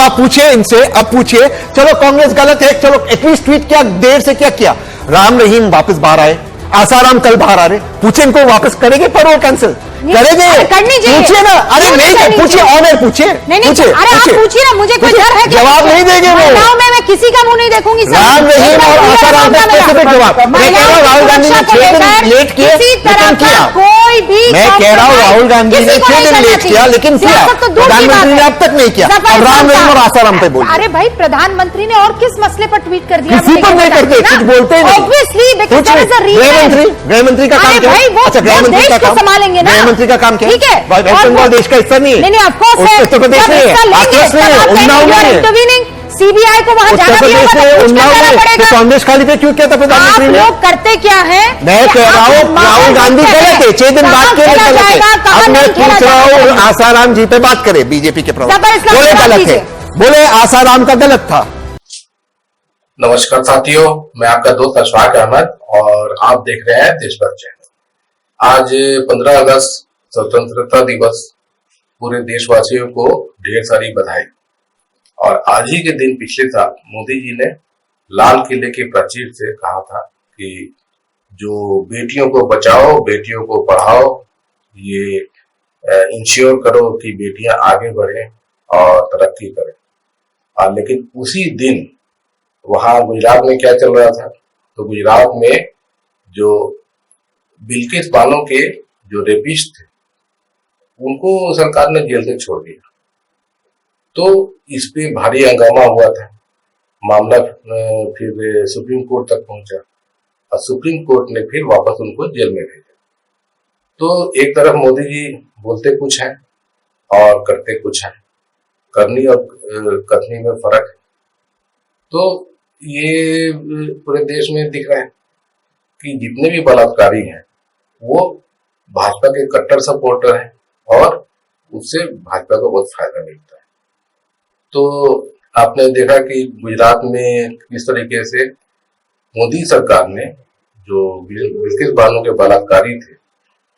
आप पूछिए इनसे, अब पूछिए। चलो कांग्रेस गलत है, चलो एटलीस्ट ट्वीट किया, देर से क्या किया। राम रहीम वापस बाहर आए, आसाराम कल बाहर आ रहे, पूछे इनको वापस करेंगे पैरोल कैंसिल करेंगे? पूछिए ना, अरे नहीं पूछिए, ऑनर पूछिए, पूछिए, अरे आप पूछिए ना, मुझे कोई डर है? जवाब नहीं देंगे वो। मैं किसी का मुंह नहीं देखूंगी। राम रहीम और आसाराम का स्पेसिफिक जवाब। मैं कह रहा हूँ राहुल गांधी ने 6 दिन लेट किए लेकिन किया। कोई भी, मैं कह रहा हूँ राहुल गांधी ने 6 दिन लेट किया लेकिन किया। प्रधानमंत्री ने अब तक नहीं किया। अब राम रहीम और आसाराम पे बोलिए। अरे भाई, प्रधानमंत्री ने और किस मसले पर ट्वीट कर दिया? किसी पर नहीं करते, कुछ बोलते नहीं। ऑब्वियसली गृह मंत्री का काम क्या है? अच्छा, गृह मंत्री का काम संभालेंगे ना। गृह मंत्री का काम क्या है? ठीक है, वेस्ट बंगाल देश का हिस्सा नहीं है। नहीं, उत्तर प्रदेश नहीं है, हाथरस नहीं है, उन्नाव नहीं है, सीबीआई को वहां जाना भी होगा, तो उन्नाव में कांग्रेस खाली पे क्यों किया था प्रधानमंत्री ने? लोग करते क्या है? मैं कह रहा हूँ राहुल गांधी गलत है, 6 दिन बाद के लिए गलत है। अब मैं पूछ रहा हूँ आसाराम जी पे बात करें, बीजेपी के प्रवक्ता बोले गलत है, बोले आसाराम का गलत था। नमस्कार साथियों, मैं आपका दोस्त अशफाक अहमद और आप देख रहे हैं देशभर चैनल। आज 15 अगस्त स्वतंत्रता दिवस, पूरे देशवासियों को ढेर सारी बधाई। और आज ही के दिन पिछले साल मोदी जी ने लाल किले के प्राचीर से कहा था कि जो बेटियों को बचाओ, बेटियों को पढ़ाओ, ये इंश्योर करो कि बेटियां आगे बढ़े और तरक्की करें। लेकिन उसी दिन वहां गुजरात में क्या चल रहा था? तो गुजरात में जो बिल्किस बानो के जो रेपिस्ट थे उनको सरकार ने जेल से छोड़ दिया। तो इस पे भारी हंगामा हुआ था, मामला फिर सुप्रीम कोर्ट तक पहुंचा और सुप्रीम कोर्ट ने फिर वापस उनको जेल में भेजा। तो एक तरफ मोदी जी बोलते कुछ है और करते कुछ है, करनी और कथनी में फर्क है। तो ये पूरे देश में दिख रहा है कि जितने भी बलात्कारी हैं वो भाजपा के कट्टर सपोर्टर हैं और उससे भाजपा को बहुत फायदा मिलता है। तो आपने देखा कि गुजरात में किस तरीके से मोदी सरकार ने जो बिल्किस बानो के बलात्कारी थे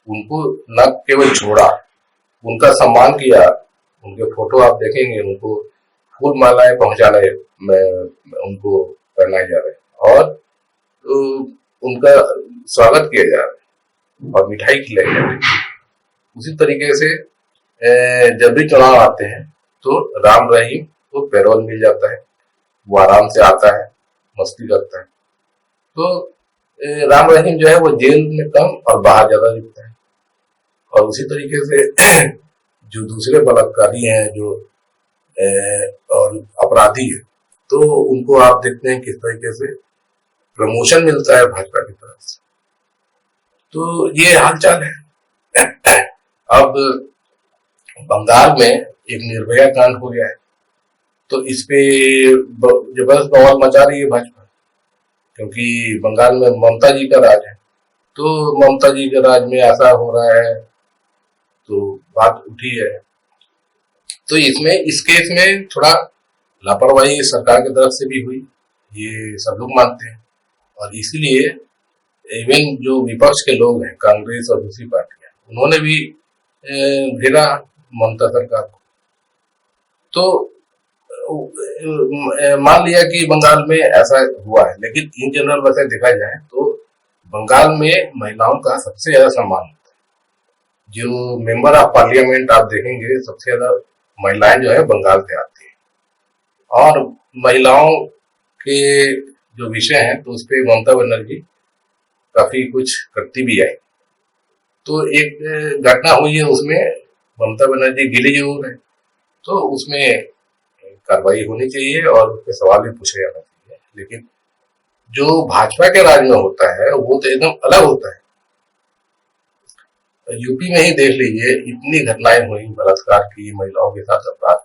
उनको न केवल छोड़ा, उनका सम्मान किया। उनके फोटो आप देखेंगे, उनको फूल मालाएं पहुंचाने में उनको पहनाए जा रहे और उनका स्वागत किया जा रहा है और मिठाई खिलाई जा रही है। उसी तरीके से जब भी चुनाव आते हैं तो राम रहीम को पैरोल मिल जाता है, वो आराम से आता है, मस्ती करता है। तो राम रहीम जो है वो जेल में कम और बाहर ज्यादा दिखता है। और उसी तरीके से जो दूसरे बलात्कारी हैं जो और अपराधी है, तो उनको आप देखते हैं किस तरीके से प्रमोशन मिलता है भाजपा की तरफ से। तो ये हालचाल है। अब बंगाल में एक निर्भया कांड हो गया है, तो इस पे जबरदस्त बवाल मचा रही है भाजपा, क्योंकि बंगाल में ममता जी का राज है। तो ममता जी के राज में ऐसा हो रहा है तो बात उठी है। तो इसमें इस केस में थोड़ा लापरवाही सरकार की तरफ से भी हुई, ये सब लोग मानते हैं। और इसीलिए इवन जो विपक्ष के लोग हैं, कांग्रेस और दूसरी पार्टियां, उन्होंने भी घेरा ममता सरकार को। तो मान लिया कि बंगाल में ऐसा हुआ है, लेकिन इन जनरल वैसे देखा जाए तो बंगाल में महिलाओं का सबसे ज्यादा सम्मान होता है। जो मेंबर ऑफ पार्लियामेंट आप देखेंगे, सबसे ज्यादा महिलाएं जो है बंगाल से आती है। और महिलाओं के जो विषय हैं तो उस पर ममता बनर्जी काफी कुछ करती भी आई। तो एक घटना हुई है, उसमें ममता बनर्जी गिरी जरूर है, तो उसमें कार्रवाई होनी चाहिए और उस पर सवाल भी पूछा जाना चाहिए। लेकिन जो भाजपा के राज में होता है वो तो एकदम अलग होता है। यूपी में ही देख लीजिए, इतनी घटनाएं हुई बलात्कार की, महिलाओं के साथ अपराध,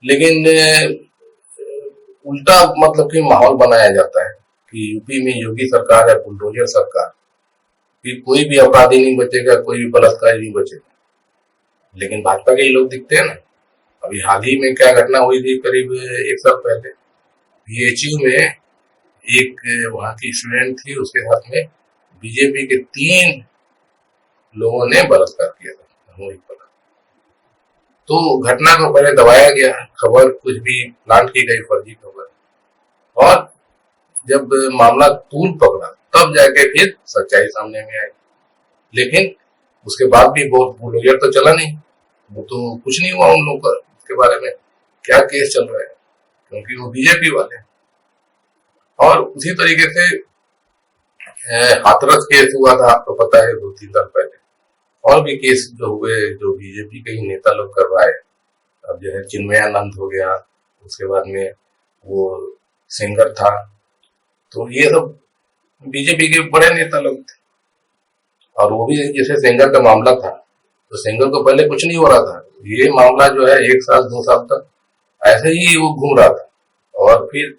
लेकिन उल्टा मतलब कि माहौल बनाया जाता है कि यूपी में योगी सरकार है, बुलडोजर सरकार, कि कोई भी अपराधी नहीं बचेगा, कोई भी बलात्कारी नहीं बचेगा। लेकिन भाजपा के ही लोग दिखते हैं ना। अभी हाल ही में क्या घटना हुई थी, करीब 1 साल पहले बीएचयू में एक वहां की स्टूडेंट थी, उसके साथ में बीजेपी के 3 लोगों ने बलात्कार किया था, सामूहिक बलात्कार। तो घटना को पहले दबाया गया, खबर कुछ भी प्लांट की गई फर्जी खबर, और जब मामला तूल पकड़ा तब जाके फिर सच्चाई सामने में आई। लेकिन उसके बाद भी बहुत बुलडोजर तो चला नहीं, वो तो कुछ नहीं हुआ उन लोगों का उसके बारे में क्या केस चल रहा है, क्योंकि वो बीजेपी वाले हैं। और उसी तरीके से हाथरस केस हुआ था, आपको पता है 2-3 साल पहले, और भी केस जो हुए जो बीजेपी के ही नेता लोग करवाए। अब जो है चिन्मयानंद हो गया, उसके बाद में वो सिंगर था, तो ये सब बीजेपी के बड़े नेता लोग थे। और वो भी जैसे सेंगर का मामला था, तो सेंगर को पहले कुछ नहीं हो रहा था, ये मामला जो है 1 साल 2 साल तक ऐसे ही वो घूम रहा था। और फिर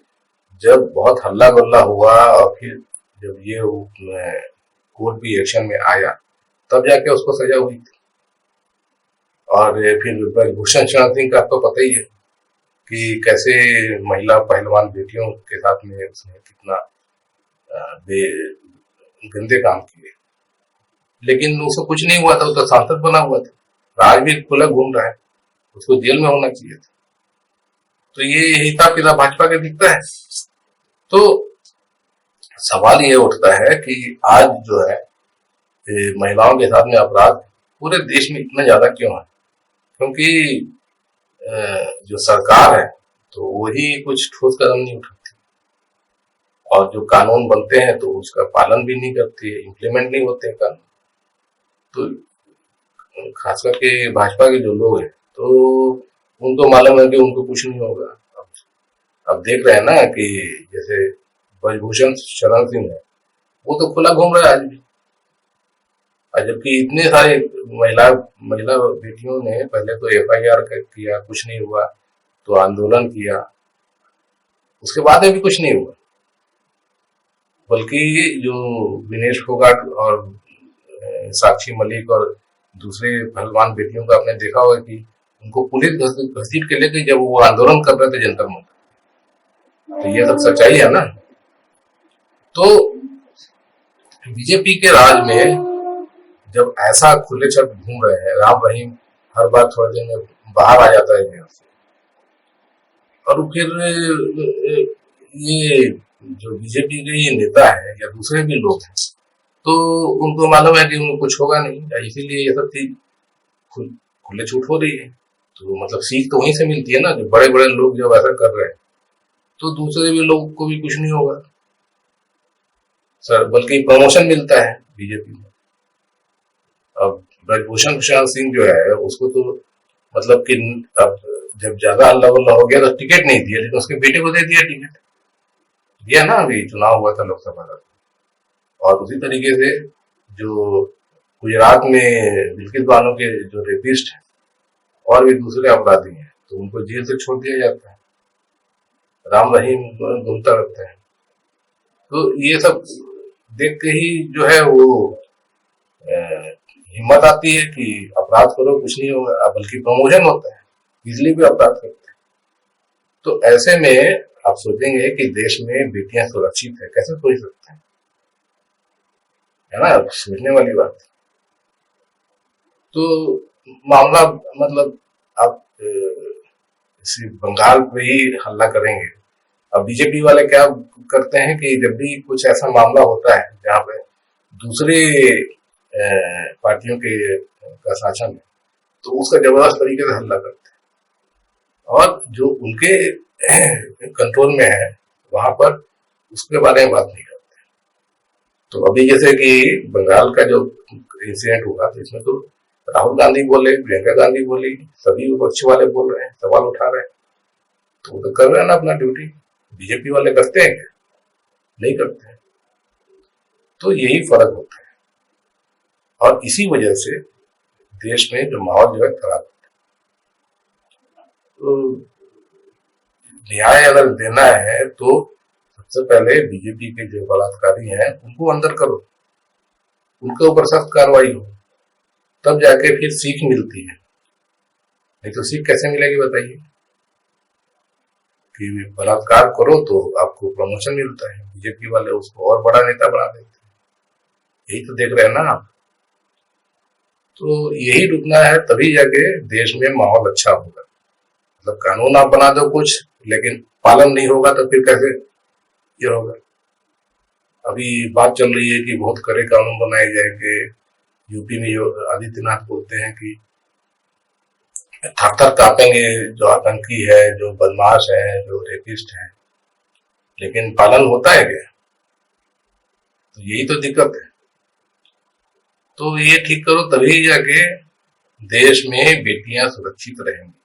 जब बहुत हल्ला गुल्ला हुआ और फिर जब ये कोर्ट भी एक्शन में आया, तब जाके उसको सजा हुई थी। और फिर ब्रजभूषण शरण सिंह का आपको पता ही है कि कैसे महिला पहलवान बेटियों के साथ में उसने कितना गंदे काम किए, लेकिन उसको कुछ नहीं हुआ था, उसका सांसद बना हुआ था, आज भी खुला घूम रहा है, उसको जेल में होना चाहिए था। तो ये हिसाब किताब भाजपा के दिखता है। तो सवाल ये उठता है कि आज जो है महिलाओं के साथ में अपराध पूरे देश में इतना ज्यादा क्यों है? क्योंकि जो सरकार है तो वही कुछ ठोस कदम नहीं उठाती, और जो कानून बनते हैं तो उसका पालन भी नहीं करती है, इम्प्लीमेंट नहीं होते हैं कानून। तो खास करके भाजपा के जो लोग हैं तो उनको मालूम है कि उनको कुछ नहीं होगा। अब देख रहे हैं ना कि जैसे ब्रजभूषण शरण सिंह है, वो तो खुला घूम रहा है आज भी, और जबकि इतने सारे महिला बेटियों ने पहले तो FIR किया, कुछ नहीं हुआ, तो आंदोलन किया, उसके बाद में भी कुछ नहीं हुआ। बल्कि जो विनेश फोगाट और साक्षी मलिक और दूसरे पहलवान बेटियों का आपने देखा होगा कि उनको पुलिस घसीट के लेके जब वो आंदोलन कर रहे थे जंतर मंतर, तो ये सब सच्चाई है ना। तो बीजेपी के राज में जब ऐसा खुले छत घूम रहे हैं, राम रहीम हर बार थोड़े दिन में बाहर आ जाता है यहाँ से, और फिर ये जो बीजेपी के ये नेता है या दूसरे भी लोग हैं, तो उनको मालूम है कि उनको कुछ होगा नहीं, इसीलिए ये सब चीज खुले छूट हो रही है। तो मतलब सीख तो वहीं से मिलती है ना, जो बड़े बड़े लोग जब ऐसा कर रहे हैं तो दूसरे भी लोग को भी कुछ नहीं होगा सर, बल्कि प्रमोशन मिलता है बीजेपी में। अब ब्रजभूषण शरण सिंह जो है उसको तो मतलब कि अब जब ज्यादा हल्ला गुल्ला हो गया तो टिकट नहीं दिया, लेकिन उसके बेटे को दे दिया टिकट, दिया ना, अभी चुनाव हुआ था लोकसभा का। और उसी तरीके से जो गुजरात में बिल्किस बानो के जो रेपिस्ट हैं और भी दूसरे अपराधी हैं, तो उनको जेल से छोड़ दिया जाता है, राम रहीम घूमता रहता है। तो ये सब देख के ही जो है वो हिम्मत आती है कि अपराध करो कुछ नहीं होगा, बल्कि प्रमोशन होता है, इजली भी अपराध करते हैं। तो ऐसे में आप सोचेंगे कि देश में बेटियां सुरक्षित है, कैसे सोच सकते हैं, है ना, सोचने वाली बात। तो मामला मतलब आप इसी बंगाल पे ही हल्ला करेंगे। अब बीजेपी वाले क्या करते हैं कि जब भी कुछ ऐसा मामला होता है जहाँ पे दूसरे पार्टियों के का शासन है, तो उसका जबरदस्त तरीके से हल्ला करते हैं, और जो उनके कंट्रोल में है वहां पर उसके बारे में बात नहीं करते। तो अभी जैसे कि बंगाल का जो इंसिडेंट हुआ, तो इसमें तो राहुल गांधी बोले, प्रियंका गांधी बोली, सभी विपक्ष वाले बोल रहे हैं, सवाल उठा रहे हैं, तो वो तो कर रहे हैं ना अपना ड्यूटी। बीजेपी वाले करते हैं क्या? नहीं करते हैं। तो यही फर्क होता है, और इसी वजह से देश में जो माहौल जो है खराब होता है। तो न्याय अगर देना है तो सबसे पहले बीजेपी के जो बलात्कारी हैं उनको अंदर करो, उनके ऊपर सख्त कार्रवाई हो, तब जाके फिर सीख मिलती है। नहीं तो सीख कैसे मिलेगी बताइए? कि बलात्कार करो तो आपको प्रमोशन मिलता है, बीजेपी वाले उसको और बड़ा नेता बना देते हैं। यही तो देख रहे हैं ना आप। तो यही रुकना है, तभी जाके देश में माहौल अच्छा होगा। मतलब कानून आप बना दो कुछ, लेकिन पालन नहीं होगा तो फिर कैसे ये होगा। अभी बात चल रही है कि बहुत कड़े कानून बनाए जाएंगे। यूपी में जो आदित्यनाथ बोलते हैं कि थर थर कांपेंगे जो आतंकी है, जो बदमाश है, जो रेपिस्ट है, लेकिन पालन होता है क्या? तो यही तो दिक्कत है। तो ये ठीक करो, तभी जाके देश में बेटियां सुरक्षित रहेंगी।